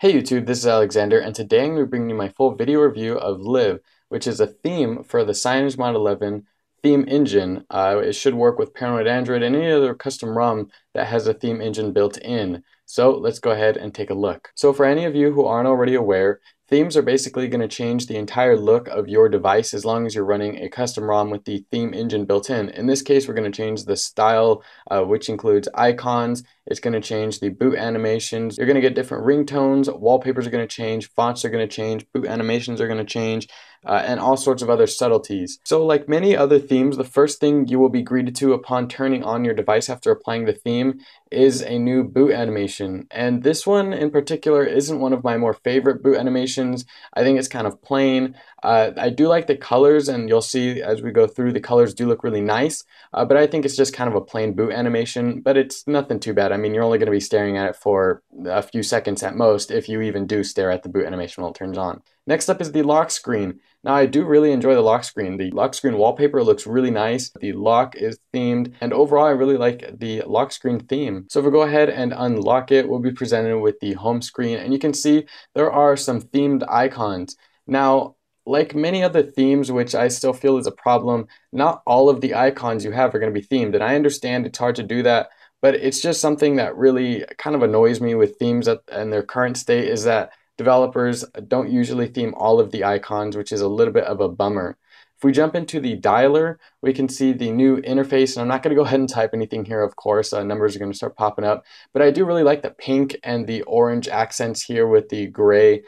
Hey YouTube, this is Alexander, and today I'm going to bring you my full video review of Live, which is a theme for the CyanogenMod 11 theme engine. It should work with Paranoid Android and any other custom ROM that has a theme engine built in. So let's go ahead and take a look. So for any of you who aren't already aware, themes are basically going to change the entire look of your device as long as you're running a custom ROM with the theme engine built in. In this case, we're going to change the style, which includes icons. It's going to change the boot animations. You're going to get different ringtones, wallpapers are going to change, fonts are going to change, boot animations are going to change, and all sorts of other subtleties. So like many other themes, the first thing you will be greeted to upon turning on your device after applying the theme is a new boot animation. And this one in particular isn't one of my more favorite boot animations. I think it's kind of plain. I do like the colors, and you'll see as we go through, the colors do look really nice, but I think it's just kind of a plain boot animation, but it's nothing too bad. I mean, you're only going to be staring at it for a few seconds at most, if you even do stare at the boot animation while it turns on. Next up is the lock screen. Now, I do really enjoy the lock screen. The lock screen wallpaper looks really nice. The lock is themed, and overall I really like the lock screen theme. So if we go ahead and unlock it, we'll be presented with the home screen, and you can see there are some themed icons. Now, like many other themes, which I still feel is a problem, not all of the icons you have are going to be themed, and I understand it's hard to do that, but it's just something that really kind of annoys me with themes in their current state, is that developers don't usually theme all of the icons, which is a little bit of a bummer. If we jump into the dialer, we can see the new interface, and I'm not going to go ahead and type anything here, of course. Numbers are going to start popping up, but I do really like the pink and the orange accents here with the gray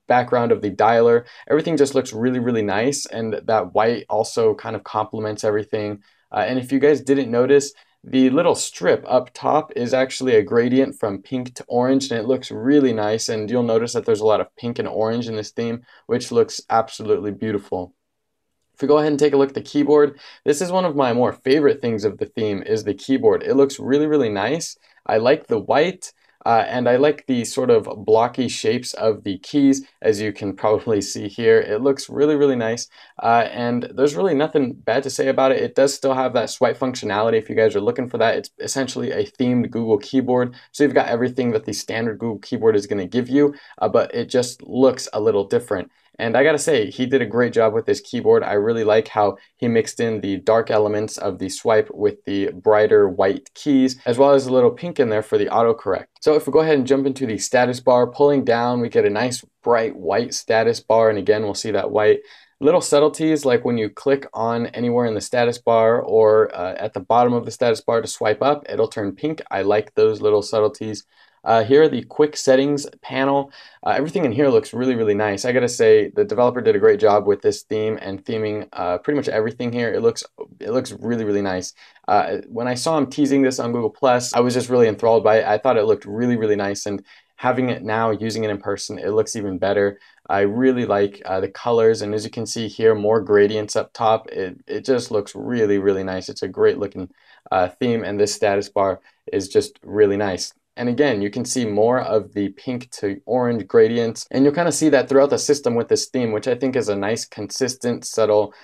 background of the dialer. Everything just looks really, really nice, and that white also kind of complements everything. And if you guys didn't notice, the little strip up top is actually a gradient from pink to orange, and it looks really nice, and you'll notice that there's a lot of pink and orange in this theme, which looks absolutely beautiful. If we go ahead and take a look at the keyboard, this is one of my more favorite things of the theme, is the keyboard. It looks really, really nice. I like the white. And I like the sort of blocky shapes of the keys, as you can probably see here. It looks really, really nice, and there's really nothing bad to say about it. It does still have that swipe functionality if you guys are looking for that. It's essentially a themed Google keyboard, so you've got everything that the standard Google keyboard is going to give you, but it just looks a little different. And I gotta say, he did a great job with this keyboard. I really like how he mixed in the dark elements of the swipe with the brighter white keys, as well as a little pink in there for the autocorrect. So if we go ahead and jump into the status bar, pulling down, we get a nice bright white status bar, and again, we'll see that white. Little subtleties, like when you click on anywhere in the status bar or at the bottom of the status bar to swipe up, it'll turn pink. I like those little subtleties. Here are the quick settings panel. Everything in here looks really, really nice. I gotta say, the developer did a great job with this theme and theming pretty much everything here. It looks really, really nice. When I saw him teasing this on Google Plus, I was just really enthralled by it. I thought it looked really, really nice, and having it now, using it in person, it looks even better. I really like the colors, and as you can see here, more gradients up top. It just looks really, really nice. It's a great looking theme, and this status bar is just really nice. And again, you can see more of the pink to orange gradients, and you'll kind of see that throughout the system with this theme, which I think is a nice, consistent, subtle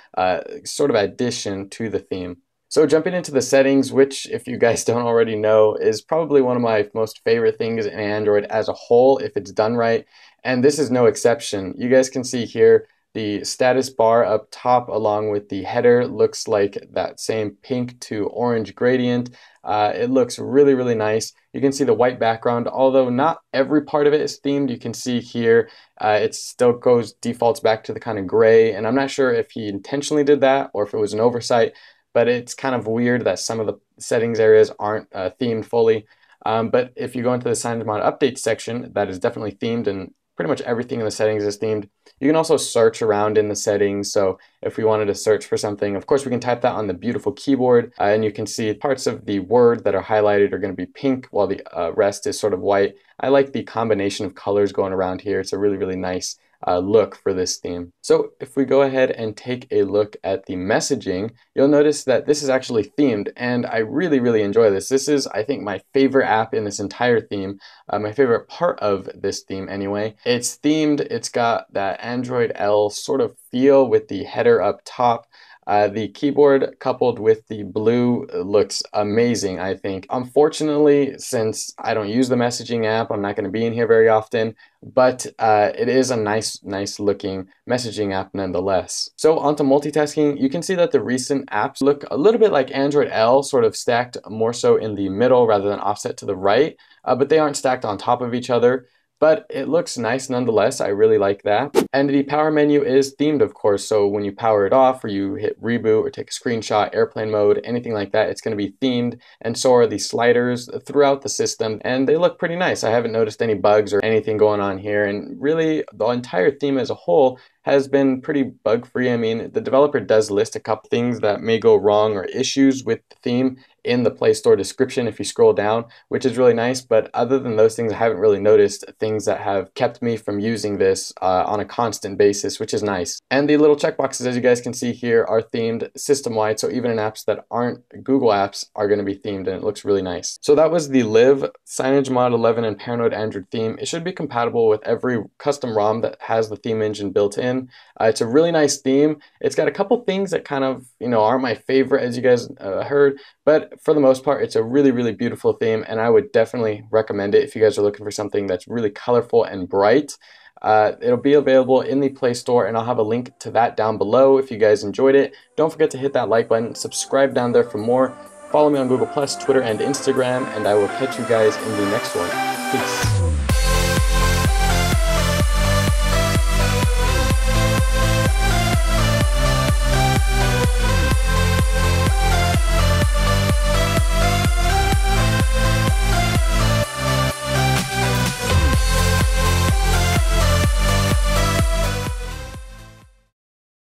sort of addition to the theme. So jumping into the settings, which if you guys don't already know, is probably one of my most favorite things in Android as a whole, if it's done right, and this is no exception. You guys can see here, the status bar up top along with the header looks like that same pink to orange gradient. It looks really, really nice. You can see the white background, although not every part of it is themed. You can see here it still defaults back to the kind of gray, and I'm not sure if he intentionally did that or if it was an oversight, but it's kind of weird that some of the settings areas aren't themed fully. But if you go into the CyanogenMod updates section, that is definitely themed, and pretty much everything in the settings is themed. You can also search around in the settings, so if we wanted to search for something, of course we can type that on the beautiful keyboard, and you can see parts of the word that are highlighted are going to be pink, while the rest is sort of white. I like the combination of colors going around here. It's a really, really nice look for this theme. So if we go ahead and take a look at the messaging, you'll notice that this is actually themed, and I really, really enjoy this. This is, I think, my favorite app in this entire theme, my favorite part of this theme anyway. It's themed, it's got that Android L sort of feel with the header up top. The keyboard coupled with the blue looks amazing, I think. Unfortunately, since I don't use the messaging app, I'm not going to be in here very often, but it is a nice looking messaging app nonetheless. So onto multitasking, you can see that the recent apps look a little bit like Android L, sort of stacked more so in the middle rather than offset to the right, but they aren't stacked on top of each other. But it looks nice nonetheless. I really like that. And the power menu is themed, of course, so when you power it off or you hit reboot or take a screenshot, airplane mode, anything like that, it's going to be themed. And so are the sliders throughout the system, and they look pretty nice. I haven't noticed any bugs or anything going on here, and really the entire theme as a whole has been pretty bug-free. I mean, the developer does list a couple things that may go wrong or issues with the theme in the Play Store description if you scroll down, which is really nice. But other than those things, I haven't really noticed things that have kept me from using this on a constant basis, which is nice. And the little checkboxes, as you guys can see here, are themed system-wide, so even in apps that aren't Google apps are going to be themed, and it looks really nice. So that was the Live CyanogenMod 11 and Paranoid Android theme. It should be compatible with every custom ROM that has the theme engine built in. It's a really nice theme. It's got a couple things that kind of, aren't my favorite, as you guys heard, but for the most part, it's a really beautiful theme, and I would definitely recommend it if you guys are looking for something that's really colorful and bright. It'll be available in the Play Store, and I'll have a link to that down below if you guys enjoyed it. Don't forget to hit that like button, subscribe down there for more. Follow me on Google+, Twitter, and Instagram, and I will catch you guys in the next one. Peace.